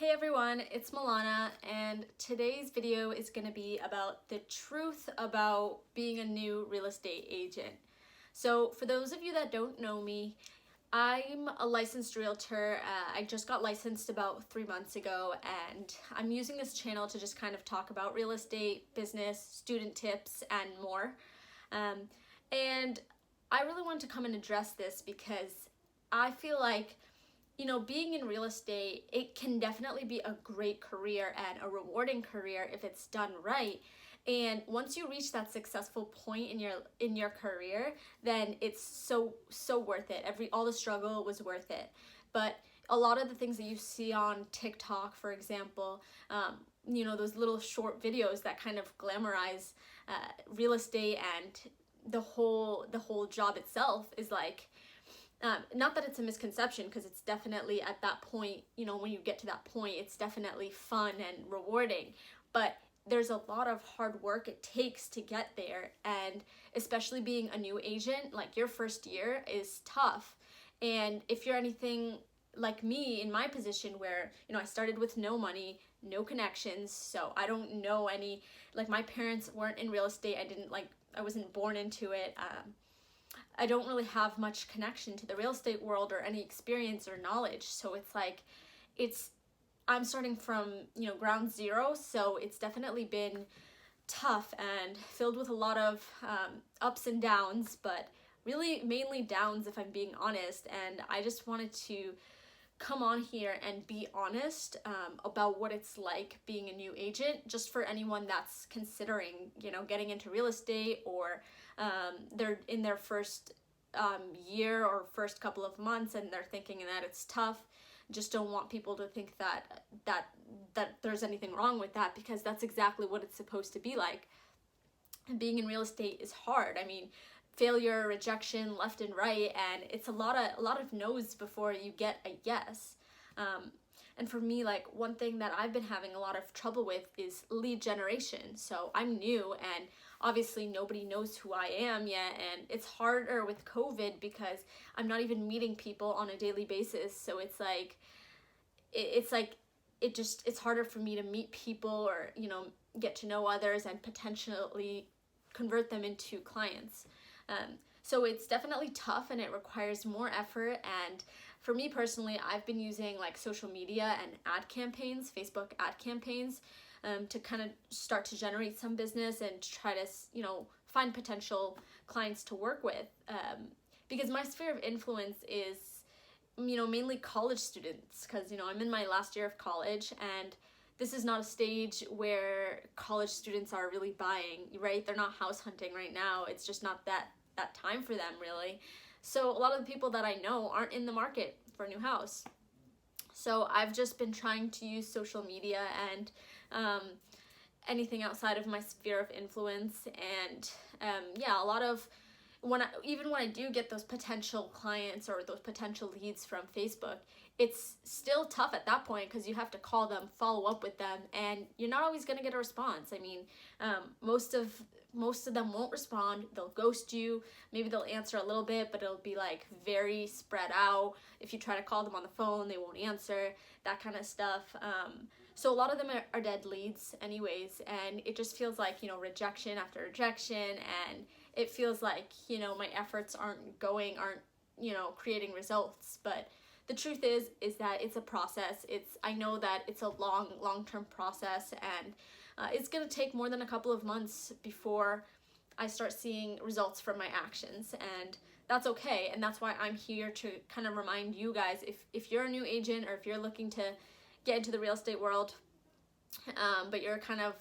Hey everyone, it's Milana, and today's video is going to be about the truth about being a new real estate agent. So for those of you that don't know me, I'm a licensed realtor. I just got licensed about 3 months ago, and I'm using this channel to just kind of talk about real estate, business, student tips, and more. And I really wanted to come and address this because I feel like being in real estate, it can definitely be a great career and a rewarding career if it's done right. And once you reach that successful point in your career, then it's so worth it. All the struggle was worth it. But a lot of the things that you see on TikTok, for example, those little short videos that kind of glamorize real estate and the whole job itself is like. Not that it's a misconception, because it's definitely at that point, when you get to that point, it's definitely fun and rewarding. But there's a lot of hard work it takes to get there. And especially being a new agent, like your first year is tough. And if you're anything like me in my position where, I started with no money, no connections, so I don't know any, like my parents weren't in real estate. I wasn't born into it. I don't really have much connection to the real estate world or any experience or knowledge. So I'm starting from, ground zero. So it's definitely been tough and filled with a lot of ups and downs, but really mainly downs if I'm being honest. And I just wanted to come on here and be honest about what it's like being a new agent, just for anyone that's considering, getting into real estate, or they're in their first year or first couple of months and they're thinking that it's tough. Just don't want people to think that there's anything wrong with that, because that's exactly what it's supposed to be like. Being in real estate is hard. I mean, failure, rejection, left and right, and it's a lot of no's before you get a yes. And for me, like, one thing that I've been having a lot of trouble with is lead generation. So I'm new, and obviously nobody knows who I am yet, and it's harder with COVID because I'm not even meeting people on a daily basis. So it's harder for me to meet people or, get to know others and potentially convert them into clients. So it's definitely tough, and it requires more effort. And for me personally, I've been using like social media and ad campaigns, Facebook ad campaigns, to kind of start to generate some business and to try to, find potential clients to work with. Because my sphere of influence is, mainly college students, because, I'm in my last year of college, and this is not a stage where college students are really buying, right? They're not house hunting right now. It's just not that time for them, really. So a lot of the people that I know aren't in the market for a new house. So I've just been trying to use social media and anything outside of my sphere of influence. And a lot of when I do get those potential clients or those potential leads from Facebook, it's still tough at that point, because you have to call them, follow up with them, and you're not always going to get a response. I mean, most of them won't respond. They'll ghost you. Maybe they'll answer a little bit, but it'll be like very spread out. If you try to call them on the phone, they won't answer, that kind of stuff. So a lot of them are dead leads anyways, and it just feels like, rejection after rejection, and it feels like, my efforts aren't creating results. But the truth is that it's a process. I know that it's a long-term process, and it's going to take more than a couple of months before I start seeing results from my actions, and that's okay. And that's why I'm here to kind of remind you guys, if you're a new agent, or if you're looking to get into the real estate world, but you're kind of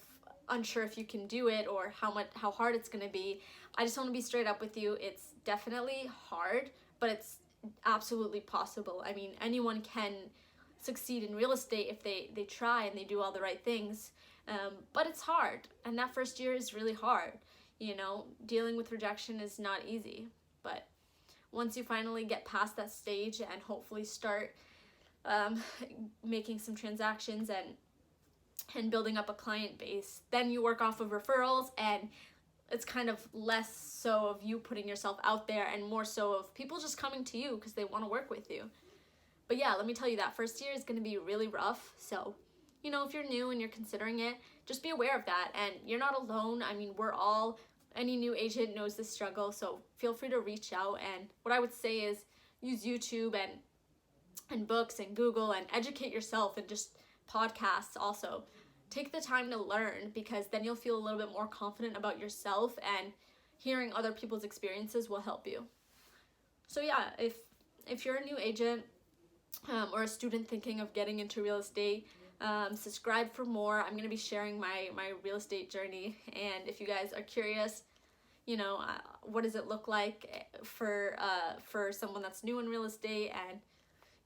unsure if you can do it or how hard it's going to be, I just want to be straight up with you. It's definitely hard, but it's absolutely possible. I mean, anyone can succeed in real estate if they try and they do all the right things. But it's hard, and that first year is really hard. Dealing with rejection is not easy. But once you finally get past that stage and hopefully start making some transactions and building up a client base, then you work off of referrals, and it's kind of less so of you putting yourself out there and more so of people just coming to you because they want to work with you. But yeah, let me tell you, that first year is going to be really rough. So, you know, if you're new and you're considering it, just be aware of that. And you're not alone. I mean, any new agent knows this struggle. So feel free to reach out. And what I would say is use YouTube and books and Google and educate yourself, and just podcasts also. Take the time to learn, because then you'll feel a little bit more confident about yourself, and hearing other people's experiences will help you. So yeah, if you're a new agent or a student thinking of getting into real estate, subscribe for more. I'm going to be sharing my real estate journey, and if you guys are curious, you know, what does it look like for someone that's new in real estate, and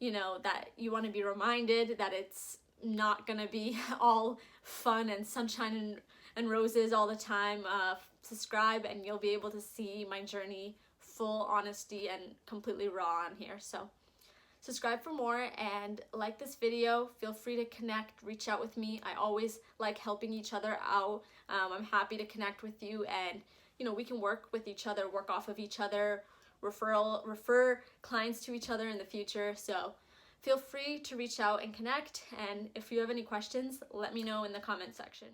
you know, that you want to be reminded that it's not going to be all fun and sunshine and roses all the time, subscribe and you'll be able to see my journey, full honesty and completely raw on here. So subscribe for more and like this video. Feel free to connect, reach out with me. I always like helping each other out. I'm happy to connect with you, and you know, we can work with each other, work off of each other, refer clients to each other in the future. So feel free to reach out and connect, and if you have any questions, let me know in the comment section.